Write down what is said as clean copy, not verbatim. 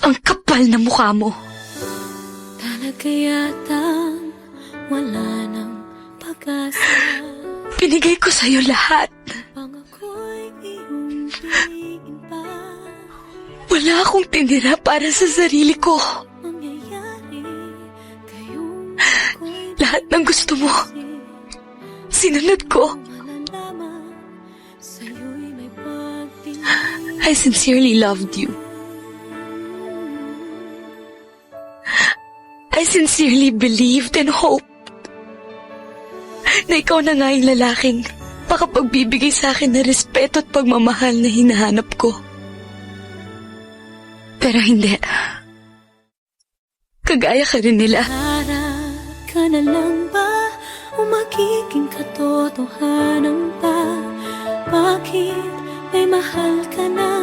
Ang kapal na mukha mo. Talaga yatang wala nang pag-asa. Binigay ko sa'yo lahat. Pangako'y iyong piliin pa. Wala akong tinira para sa sarili ko. Mangyayari kayong ako'y Lahat ng gusto mo, sinunod ko. malalaman. Sa'yo'y may pagtingin. I sincerely loved you. I sincerely believed and hoped na ikaw na nga yung lalaking makapagbibigay sa akin ng respeto at pagmamahal na hinahanap ko. Pero hindi. Kagaya ka rin nila. Harap ka na lang ba o magiging katotohanan pa? Bakit may mahal ka na